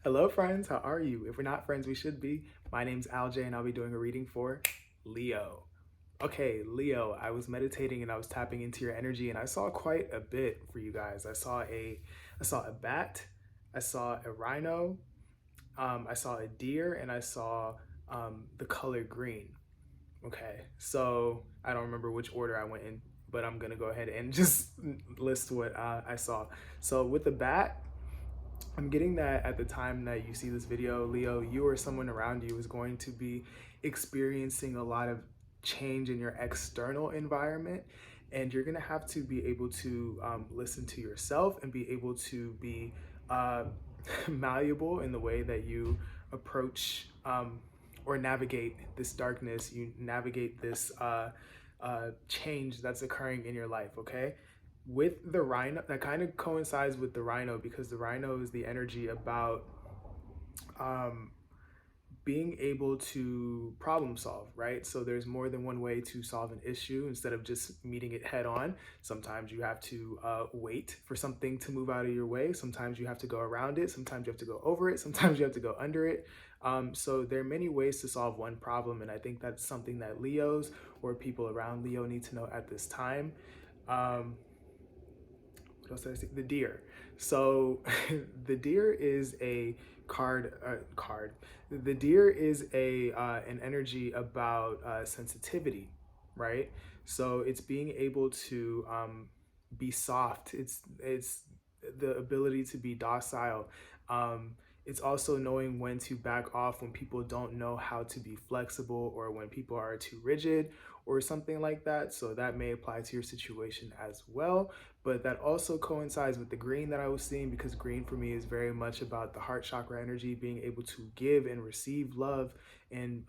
Hello, friends. How are you? If we're not friends, we should be. My name's Alj, and I'll be doing a reading for Leo. Okay, Leo, I was meditating and I was tapping into your energy, and I saw quite a bit for you guys. I saw a bat, I saw a rhino, I saw a deer, and I saw the color green. Okay, so I don't remember which order I went in, but I'm gonna go ahead and just list what I saw. So with the bat, I'm getting that at the time that you see this video, Leo, you or someone around you is going to be experiencing a lot of change in your external environment. And you're going to have to be able to listen to yourself and be able to be uh, malleable in the way that you approach or navigate this darkness, you navigate this change that's occurring in your life, okay? With the rhino, that kind of coincides with the rhino because the rhino is the energy about um, being able to problem solve, right? So there's more than one way to solve an issue instead of just meeting it head on. Sometimes you have to wait for something to move out of your way. Sometimes you have to go around it. Sometimes you have to go over it. Sometimes you have to go under it. So there are many ways to solve one problem. And I think that's something that Leos or people around Leo need to know at this time. Um, what else did I say? The deer. So the deer is a card. The deer is a an energy about sensitivity, right? So it's being able to be soft. It's the ability to be docile. Um, it's also knowing when to back off when people don't know how to be flexible or when people are too rigid or something like that. So that may apply to your situation as well. But that also coincides with the green that I was seeing because green for me is very much about the heart chakra energy, being able to give and receive love and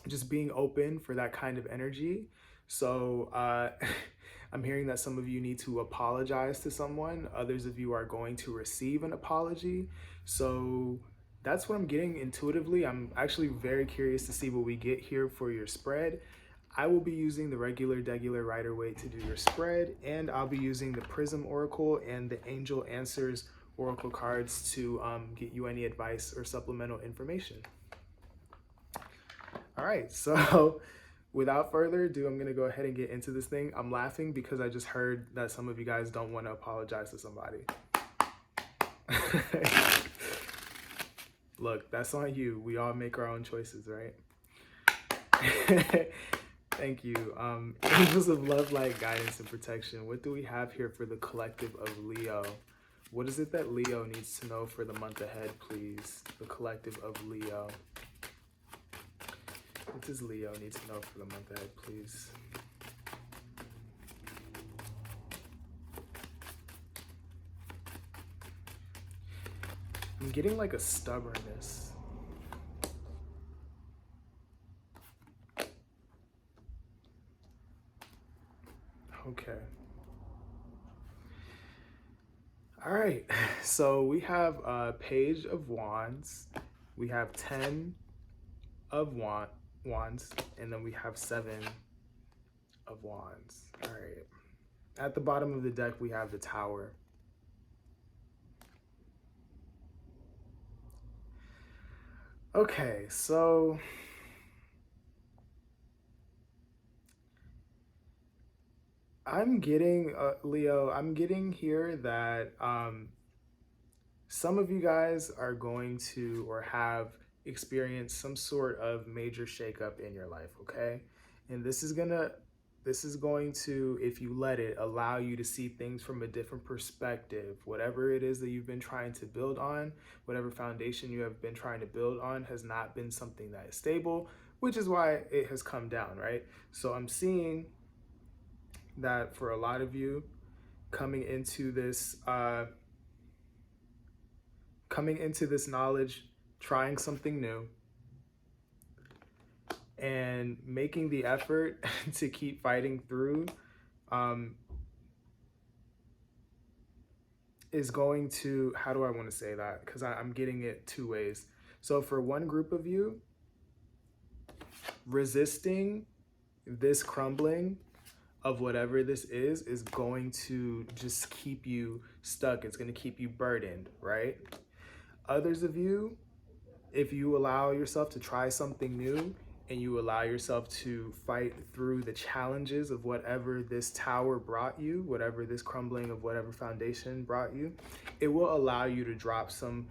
just being open for that kind of energy. So I'm hearing that some of you need to apologize to someone. Others of you are going to receive an apology. So that's what I'm getting intuitively. I'm actually very curious to see what we get here for your spread. I will be using the regular Degular Rider Waite to do your spread, and I'll be using the Prism Oracle and the Angel Answers Oracle cards to get you any advice or supplemental information. All right, so without further ado, I'm gonna go ahead and get into this thing. I'm laughing because I just heard that some of you guys don't want to apologize to somebody. Look, that's on you. We all make our own choices, right? Thank you. Angels of love, light, guidance, and protection. What do we have here for the collective of Leo? What is it that Leo needs to know for the month ahead, please? The collective of Leo. What does Leo need to know for the month ahead, please? I'm getting like a stubbornness. Okay. All right. So we have a Page of Wands. We have 10 of Wands. And then we have 7 of Wands. All right. At the bottom of the deck, we have the Tower. Okay, so I'm getting, Leo, I'm getting here that some of you guys are going to or have experienced some sort of major shakeup in your life, okay? And this is going to, if you let it, allow you to see things from a different perspective. Whatever it is that you've been trying to build on, whatever foundation you have been trying to build on has not been something that is stable, which is why it has come down, right? So I'm seeing that for a lot of you coming into this knowledge, trying something new, and making the effort to keep fighting through is going to, how do I want to say that? Because I'm getting it two ways. So for one group of you, resisting this crumbling of whatever this is going to just keep you stuck. It's going to keep you burdened, right? Others of you, if you allow yourself to try something new and you allow yourself to fight through the challenges of whatever this tower brought you, whatever this crumbling of whatever foundation brought you, it will allow you to drop some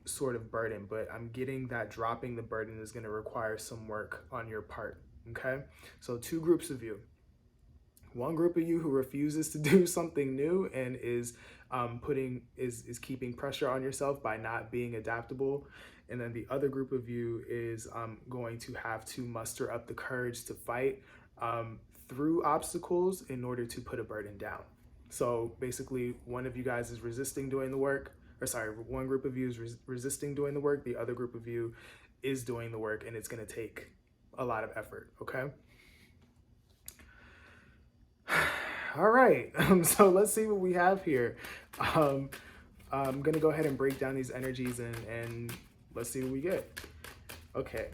sort of burden. But I'm getting that dropping the burden is going to require some work on your part. Okay, so two groups of you. One group of you who refuses to do something new and is keeping pressure on yourself by not being adaptable, and then the other group of you is going to have to muster up the courage to fight through obstacles in order to put a burden down. So basically, one of you guys is resisting doing the work, or sorry, one group of you is resisting doing the work, the other group of you is doing the work, and it's going to take a lot of effort. Okay. All right, so let's see what we have here. I'm gonna go ahead and break down these energies and let's see what we get. Okay,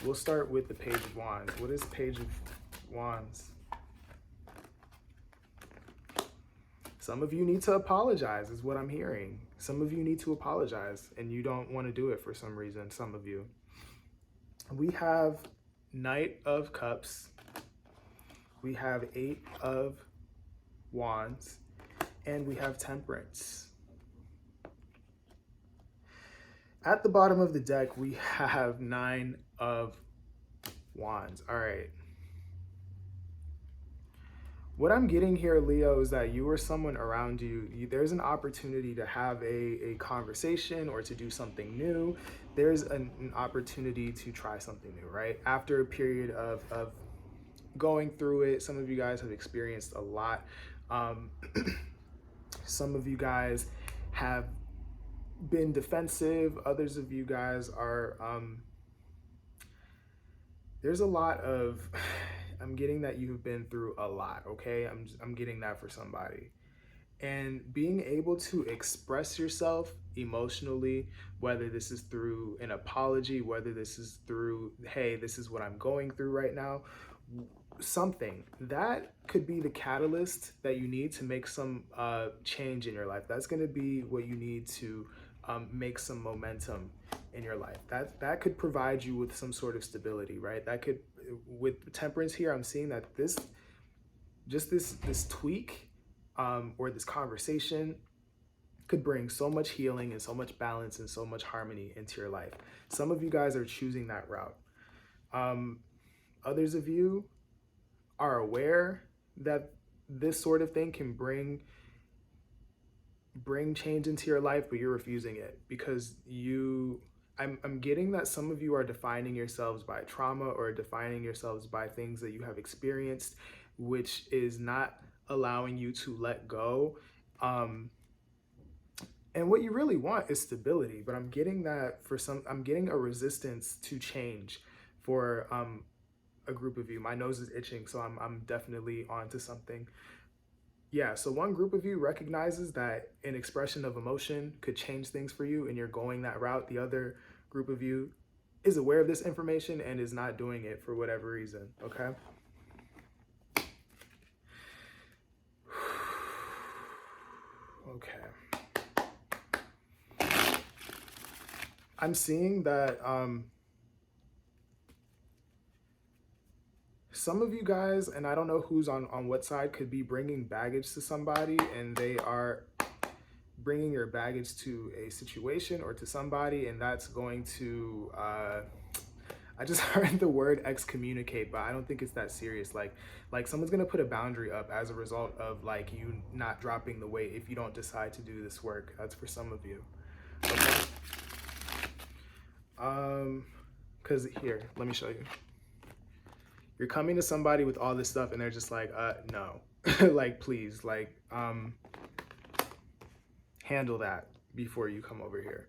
we'll start with the Page of Wands. What is Page of Wands? Some of you need to apologize, is what I'm hearing. Some of you need to apologize and you don't want to do it for some reason, some of you. We have Knight of Cups. We have 8 of Wands, and we have Temperance. At the bottom of the deck, we have 9 of Wands. All right. What I'm getting here, Leo, is that you or someone around you, there's an opportunity to have a conversation or to do something new. There's an opportunity to try something new, right? After a period of going through it, some of you guys have experienced a lot. Some of you guys have been defensive. Others of you guys are, there's a lot of, I'm getting that you've been through a lot, okay? I'm getting that for somebody. And being able to express yourself emotionally, whether this is through an apology, whether this is through, hey, this is what I'm going through right now, something that could be the catalyst that you need to make some change in your life. That's going to be what you need to make some momentum in your life. That could provide you with some sort of stability, right? That could, with Temperance here, I'm seeing that this tweak or this conversation could bring so much healing and so much balance and so much harmony into your life. Some of you guys are choosing that route. Others of you are aware that this sort of thing can bring change into your life, but you're refusing it because I'm getting that some of you are defining yourselves by trauma or defining yourselves by things that you have experienced, which is not allowing you to let go. And what you really want is stability, but I'm getting that I'm getting a resistance to change for a group of you. My nose is itching, so I'm definitely onto something. Yeah, so one group of you recognizes that an expression of emotion could change things for you and you're going that route. The other group of you is aware of this information and is not doing it for whatever reason, okay? Okay. I'm seeing that some of you guys, and I don't know who's on what side, could be bringing baggage to somebody, and they are bringing your baggage to a situation or to somebody, and that's going to, I just heard the word excommunicate, but I don't think it's that serious. Like someone's gonna put a boundary up as a result of like you not dropping the weight if you don't decide to do this work. That's for some of you. Okay. Because here, let me show you. You're coming to somebody with all this stuff and they're just like, no, like, please, like, handle that before you come over here.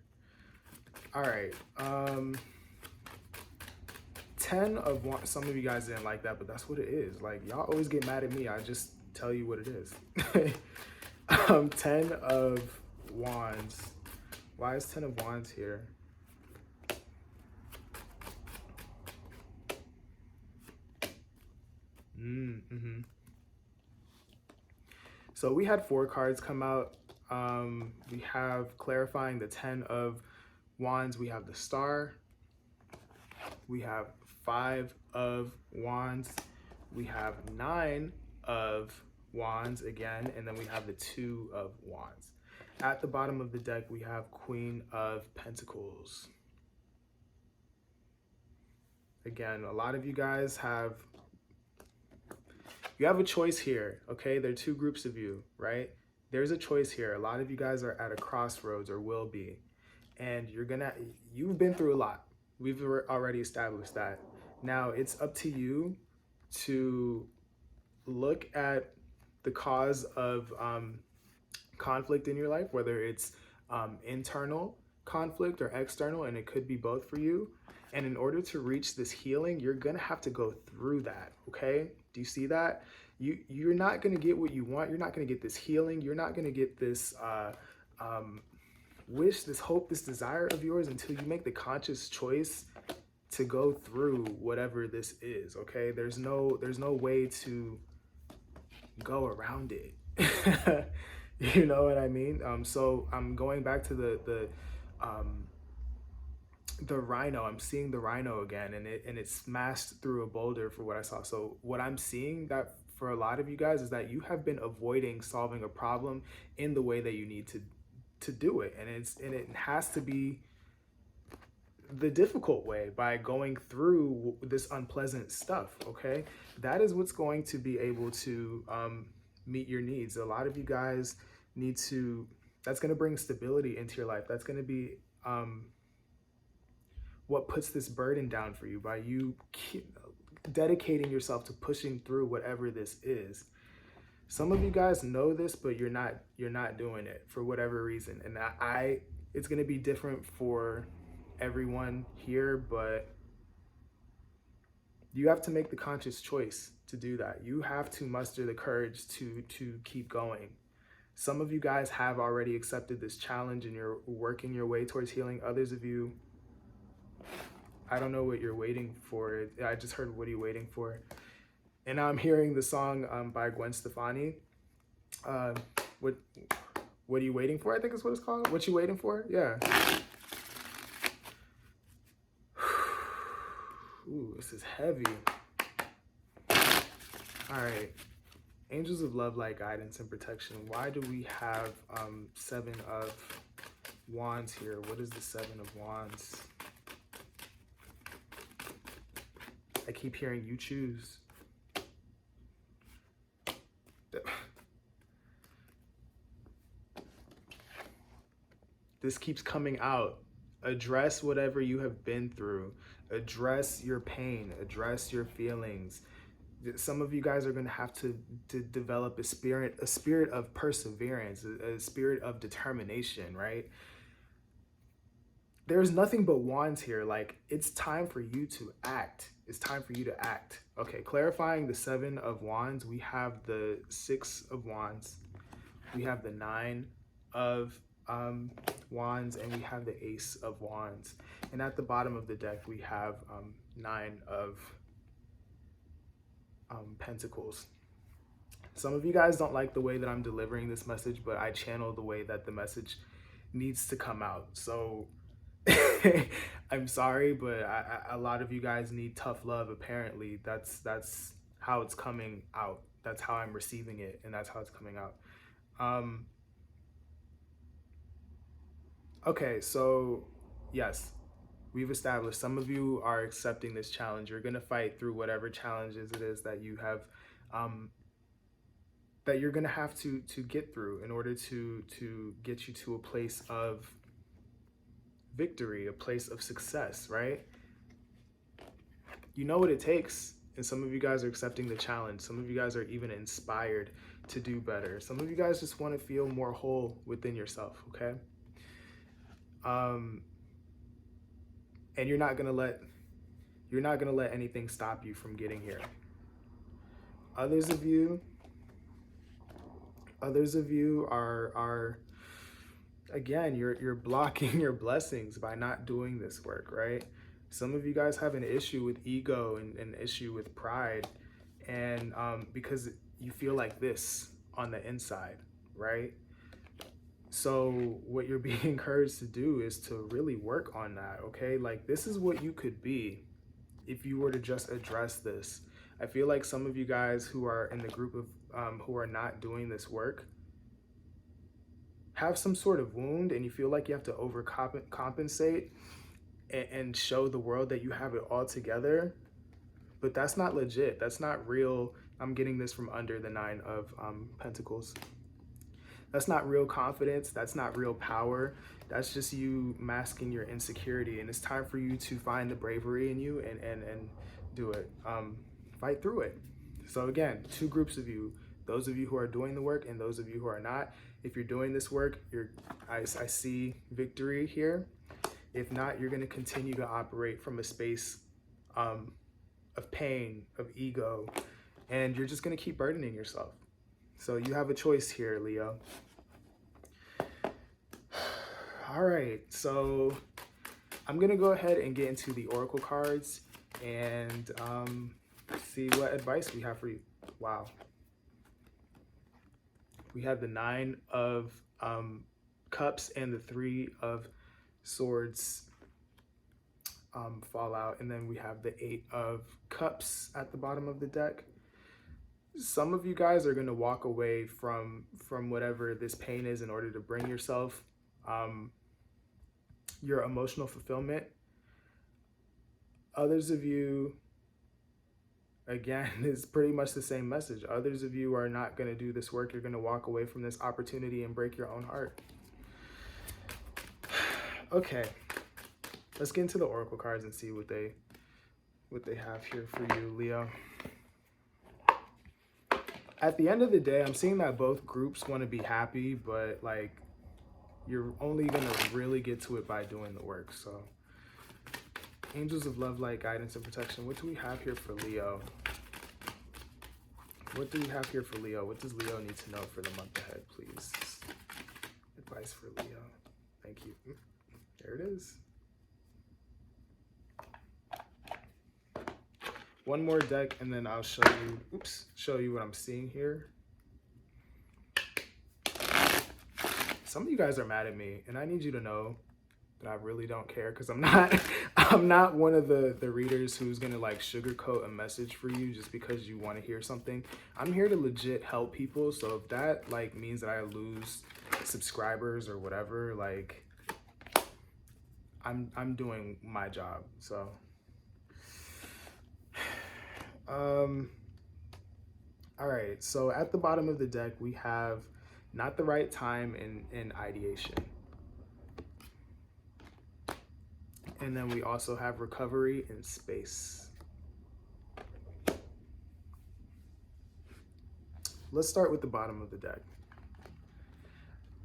All right. 10 of Wands. Some of you guys didn't like that, but that's what it is. Like, y'all always get mad at me. I just tell you what it is. 10 of Wands. Why is 10 of Wands here? So we had 4 cards come out. We have clarifying the 10 of Wands, we have the Star. We have 5 of Wands. We have 9 of Wands again, and then we have the 2 of Wands. At the bottom of the deck, we have Queen of Pentacles. Again, a lot of you guys have a choice here, okay? There are 2 groups of you, right? There's a choice here. A lot of you guys are at a crossroads or will be, and you've been through a lot. We've already established that. Now it's up to you to look at the cause of conflict in your life, whether it's internal conflict or external, and it could be both for you. And in order to reach this healing, you're gonna have to go through that, okay? Do you see that? You're not gonna get what you want. You're not gonna get this healing. You're not gonna get this wish, this hope, this desire of yours until you make the conscious choice to go through whatever this is, okay? There's no way to go around it. You know what I mean? So I'm going back to the rhino. I'm seeing the rhino again, and it smashed through a boulder for what I saw. So what I'm seeing that for a lot of you guys is that you have been avoiding solving a problem in the way that you need to do it, and it has to be the difficult way, by going through this unpleasant stuff, okay? That is what's going to be able to meet your needs. A lot of you guys need to, that's going to bring stability into your life. That's going to be what puts this burden down for you, by you dedicating yourself to pushing through whatever this is. Some of you guys know this, but you're not doing it for whatever reason. And it's going to be different for everyone here, but you have to make the conscious choice to do that. You have to muster the courage to keep going. Some of you guys have already accepted this challenge and you're working your way towards healing. Others of you, I don't know what you're waiting for. I just heard, what are you waiting for? And I'm hearing the song by Gwen Stefani. What are you waiting for? I think is what it's called. What you waiting for? Yeah. Ooh, this is heavy. All right. Angels of love, light, guidance, and protection. Why do we have 7 of Wands here? What is the 7 of Wands? I keep hearing you choose. This keeps coming out. Address whatever you have been through. Address your pain. Address your feelings. Some of you guys are going to have to develop a spirit of perseverance, a spirit of determination, right? There's nothing but wands here. Like, it's time for you to act. It's time for you to act. Okay, clarifying the 7 of wands, we have the 6 of wands, we have the 9 of wands, and we have the ace of wands. And at the bottom of the deck, we have 9 of pentacles. Some of you guys don't like the way that I'm delivering this message, but I channel the way that the message needs to come out. So I'm sorry, but a lot of you guys need tough love. Apparently, that's how it's coming out. That's how I'm receiving it, and that's how it's coming out. Okay, so yes, we've established some of you are accepting this challenge. You're gonna fight through whatever challenges it is that you have, that you're gonna have to get through in order to get you to a place of victory, a place of success, right? You know what it takes, and some of you guys are accepting the challenge. Some of you guys are even inspired to do better. Some of you guys just want to feel more whole within yourself, okay? And you're not gonna let anything stop you from getting here. Others of you are again, you're blocking your blessings by not doing this work, right? Some of you guys have an issue with ego and an issue with pride, and because you feel like this on the inside, right? So what you're being encouraged to do is to really work on that, okay? Like, this is what you could be if you were to just address this. I feel like some of you guys who are in the group of who are not doing this work have some sort of wound, and you feel like you have to overcompensate and show the world that you have it all together. But that's not legit. That's not real. I'm getting this from under the Nine of Pentacles. That's not real confidence. That's not real power. That's just you masking your insecurity. And it's time for you to find the bravery in you and do it. Fight through it. So again, two groups of you, those of you who are doing the work and those of you who are not. If you're doing this work, I see victory here. If not, you're going to continue to operate from a space of pain, of ego, and you're just going to keep burdening yourself. So you have a choice here, Leo. All right, so I'm going to go ahead and get into the Oracle cards and see what advice we have for you. Wow. We have the Nine of Cups and the Three of Swords fall out, and then we have the Eight of Cups at the bottom of the deck. Some of you guys are going to walk away from whatever this pain is in order to bring yourself your emotional fulfillment. Others of you, again, is pretty much the same message. Others of you are not going to do this work. You're going to walk away from this opportunity and break your own heart. Okay, let's get into the Oracle cards and see what they have here for you, Leo. At the end of the day, I'm seeing that both groups want to be happy, but like you're only going to really get to it by doing the work. So Angels of Love, Light, Guidance, and Protection. What do we have here for Leo? What do we have here for Leo? What does Leo need to know for the month ahead, please? Advice for Leo. Thank you. There it is. One more deck, and then I'll show you what I'm seeing here. Some of you guys are mad at me, and I need you to know that I really don't care, because I'm not one of the readers who's gonna like sugarcoat a message for you just because you want to hear something. I'm here to legit help people. So if that like means that I lose subscribers or whatever, like I'm doing my job. So all right, so at the bottom of the deck we have not the right time in ideation. And then we also have recovery in space. Let's start with the bottom of the deck.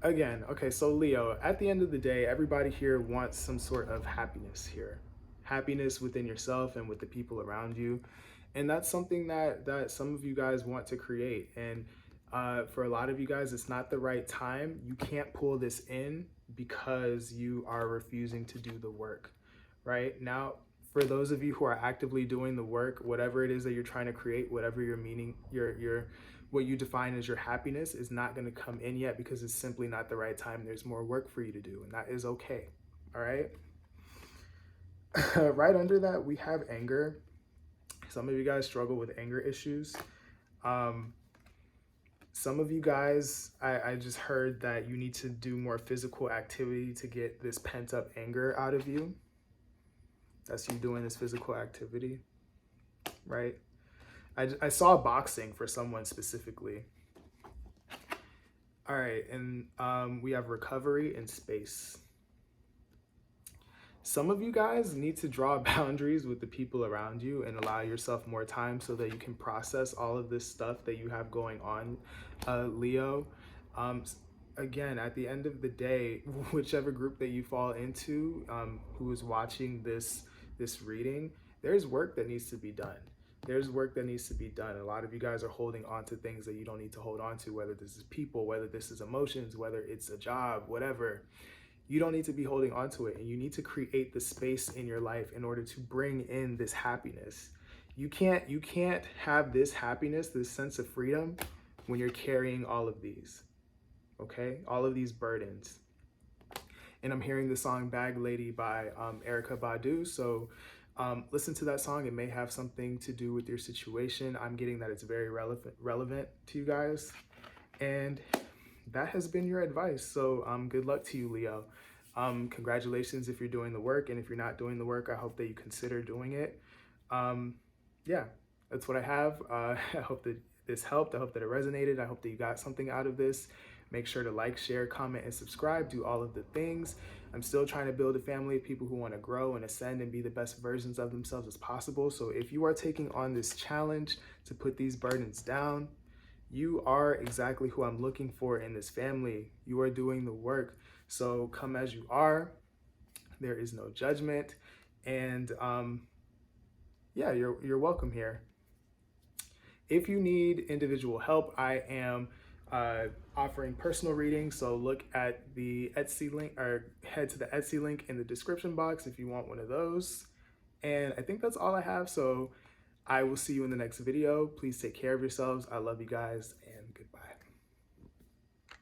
Again, okay, so Leo, at the end of the day, everybody here wants some sort of happiness here. Happiness within yourself and with the people around you. And that's something that some of you guys want to create. And for a lot of you guys, it's not the right time. You can't pull this in because you are refusing to do the work. Right now, for those of you who are actively doing the work, whatever it is that you're trying to create, whatever your meaning, what you define as your happiness is not going to come in yet because it's simply not the right time. There's more work for you to do, and that is okay. All right. Right under that, we have anger. Some of you guys struggle with anger issues. Some of you guys, I just heard that you need to do more physical activity to get this pent up anger out of you. That's you doing this physical activity, right? I saw boxing for someone specifically. All right, and we have recovery in space. Some of you guys need to draw boundaries with the people around you and allow yourself more time so that you can process all of this stuff that you have going on, Leo. Again, at the end of the day, whichever group that you fall into, who is watching this reading, there's work that needs to be done. There's work that needs to be done. A lot of you guys are holding on to things that you don't need to hold on to, whether this is people, whether this is emotions, whether it's a job, whatever. You don't need to be holding on to it, and you need to create the space in your life in order to bring in this happiness. You can't have this happiness, this sense of freedom when you're carrying all of these. okay? All of these burdens. And I'm hearing the song Bag Lady by Erica Badu. So listen to that song. It may have something to do with your situation. I'm getting that it's very relevant to you guys. And that has been your advice. So good luck to you, Leo. Congratulations if you're doing the work. And if you're not doing the work, I hope that you consider doing it. Yeah, that's what I have. I hope that this helped. I hope that it resonated. I hope that you got something out of this. Make sure to like, share, comment, and subscribe. Do all of the things. I'm still trying to build a family of people who want to grow and ascend and be the best versions of themselves as possible. So if you are taking on this challenge to put these burdens down, you are exactly who I'm looking for in this family. You are doing the work. So come as you are. There is no judgment. And yeah, you're welcome here. If you need individual help, I am offering personal readings. So look at the Etsy link or head to the Etsy link in the description box if you want one of those. And I think that's all I have. So I will see you in the next video. Please take care of yourselves. I love you guys, and goodbye.